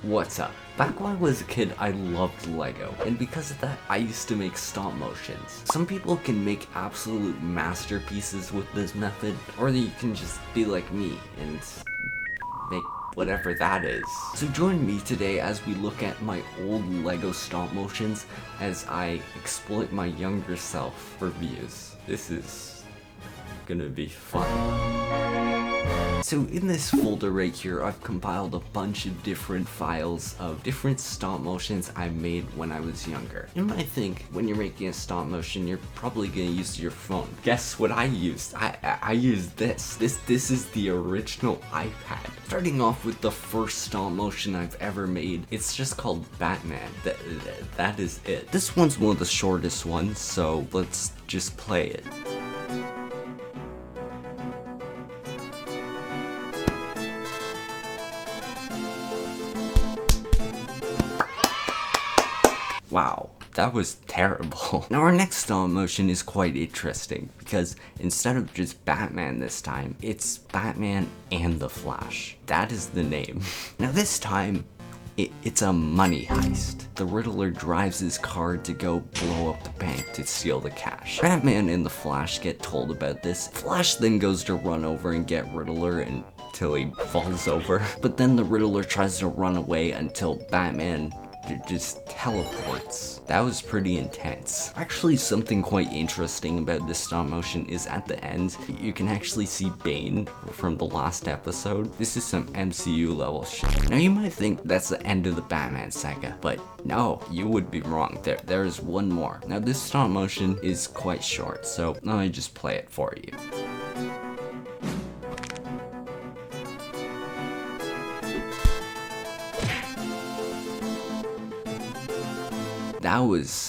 What's up? Back when I was a kid, I loved Lego, and because of that, I used to make stop motions. Some people can make absolute masterpieces with this method, or you can just be like me and make whatever that is. So join me today as we look at my old Lego stop motions as I exploit my younger self for views. This is gonna be fun. So in this folder right here, I've compiled a bunch of different files of different stop motions I made when I was younger. You might think when you're making a stop motion, you're probably gonna use your phone. Guess what I used? I used this. This is the original iPad. Starting off with the first stop motion I've ever made. It's just called Batman. That is it. This one's one of the shortest ones, so let's just play it. Wow, that was terrible. Now our next stop motion is quite interesting because instead of just Batman this time, it's Batman and the Flash. That is the name. Now this time, it's a money heist. The Riddler drives his car to go blow up the bank to steal the cash. Batman and the Flash get told about this. Flash then goes to run over and get Riddler until he falls over. But then the Riddler tries to run away until Batman just teleports. That was pretty intense. Actually, something quite interesting about this stop motion is at the end, you can actually see Bane from the last episode. This is some MCU level shit. Now you might think that's the end of the Batman saga, but no, you would be wrong. There is one more. Now this stop motion is quite short, so let me just play it for you.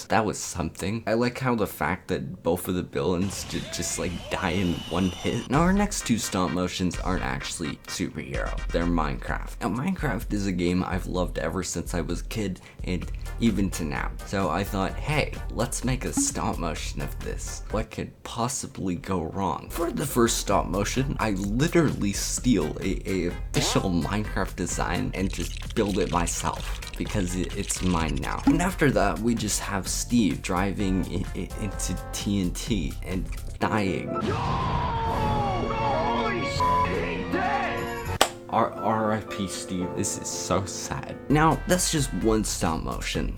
That was something. I like how the fact that both of the villains just like die in one hit. Now our next two stop motions aren't actually superhero, they're Minecraft. Now Minecraft is a game I've loved ever since I was a kid and even to now. So I thought, hey, let's make a stop motion of this. What could possibly go wrong? For the first stop motion, I literally steal a official Minecraft design and just build it myself because it's mine now. And after that, we just have Steve driving into TNT and dying. R.I.P. Steve, this is so sad. Now, that's just one stop motion.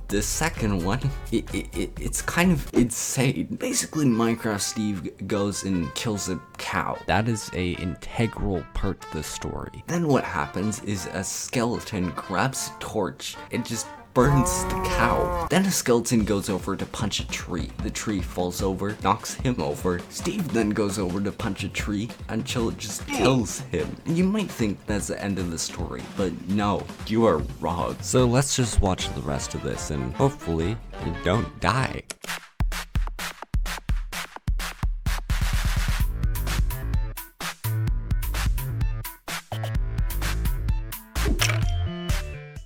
The second one, it's kind of insane. Basically, Minecraft Steve goes and kills a cow. That is a integral part of the story. Then what happens is a skeleton grabs a torch and just burns the cow. Then a skeleton goes over to punch a tree. The tree falls over, knocks him over. Steve then goes over to punch a tree until it just kills him. And you might think that's the end of the story, but no, you are wrong. So let's just watch the rest of this and hopefully you don't die.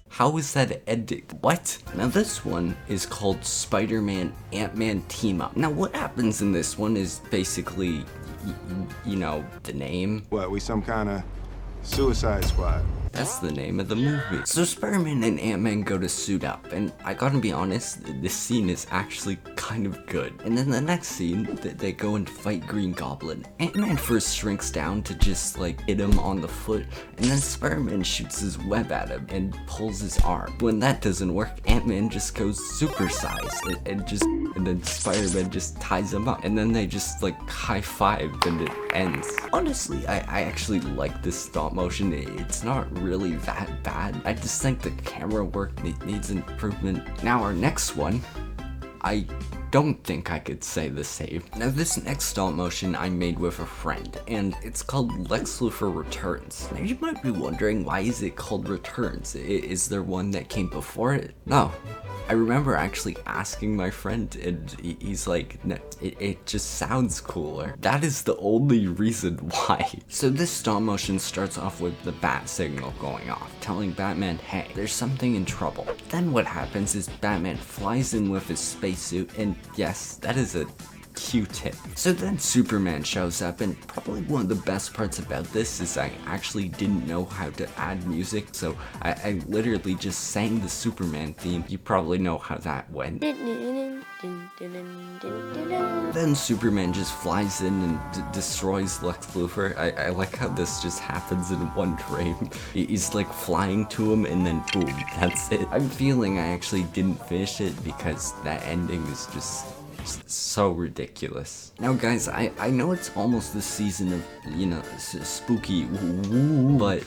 How is that ending? What? Now this one is called SpiderMan AntMan Team Up. Now what happens in this one is basically, you know, the name. What, we some kind of Suicide Squad? That's the name of the movie. So Spider-Man and Ant-Man go to suit up, and I gotta be honest, this scene is actually kind of good. And then the next scene, they go and fight Green Goblin. Ant-Man first shrinks down to just like hit him on the foot, and then Spider-Man shoots his web at him and pulls his arm. When that doesn't work, Ant-Man just goes supersize and then Spider-Man just ties him up. And then they just like high five and it ends. Honestly, I actually like this stop motion. It's not really that bad. I just think the camera work needs improvement. Now our next one, I don't think I could say the same. Now this next stop motion I made with a friend, and it's called Lex Luthor Returns. Now you might be wondering, why is it called Returns? Is there one that came before it? No. I remember actually asking my friend and he's like, no, it just sounds cooler. That is the only reason why. So this stop motion starts off with the bat signal going off, telling Batman, hey, there's something in trouble. Then what happens is Batman flies in with his spacesuit, and yes, that is a Q-tip. So then Superman shows up, and probably one of the best parts about this is I actually didn't know how to add music, so I literally just sang the Superman theme. You probably know how that went. Then Superman just flies in and destroys Lex Luthor. I like how this just happens in one frame. He's like flying to him and then boom, that's it. I'm feeling I actually didn't finish it because that ending is just so ridiculous. Now guys, I know it's almost the season of, you know, spooky, but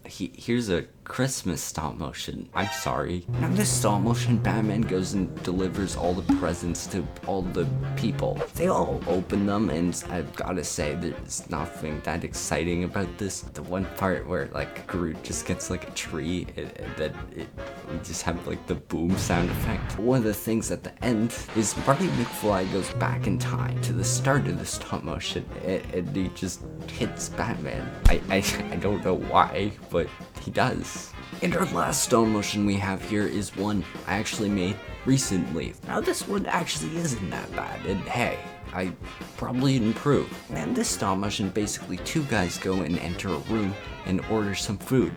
here's a Christmas stop motion. I'm sorry. Now this stop motion, Batman goes and delivers all the presents to all the people. They all open them, and I've gotta say, there's nothing that exciting about this. The one part where like Groot just gets like a tree, we just have like the boom sound effect. One of the things at the end is Marty McFly goes back in time to the start of the stop motion, and he just hits Batman. I don't know why, but he does. And our last stop motion we have here is one I actually made recently. Now this one actually isn't that bad, and hey, I probably improved. And this stop motion, basically two guys go and enter a room and order some food.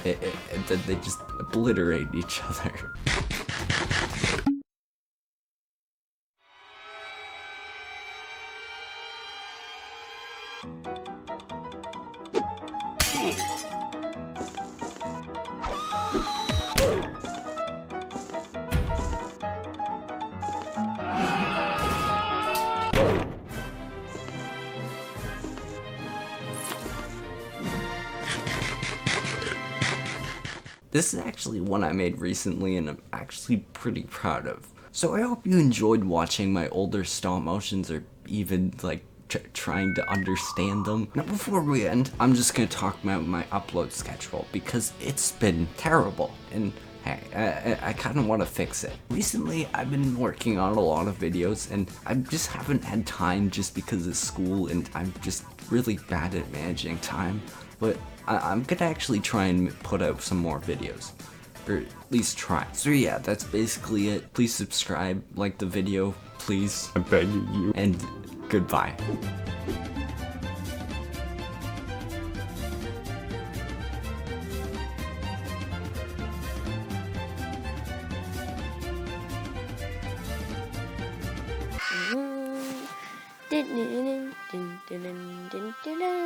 And then they just obliterate each other. This is actually one I made recently and I'm actually pretty proud of. So I hope you enjoyed watching my older stop motions, or even like trying to understand them. Now before we end, I'm just gonna talk about my upload schedule because it's been terrible, and hey, I kind of want to fix it. Recently, I've been working on a lot of videos, and I just haven't had time just because of school, and I'm just really bad at managing time. But I'm gonna actually try and put out some more videos, or at least try. So yeah, that's basically it. Please subscribe, like the video, please. I'm begging you. And goodbye. Dun, dun, dun, dun, dun, dun, dun, dun.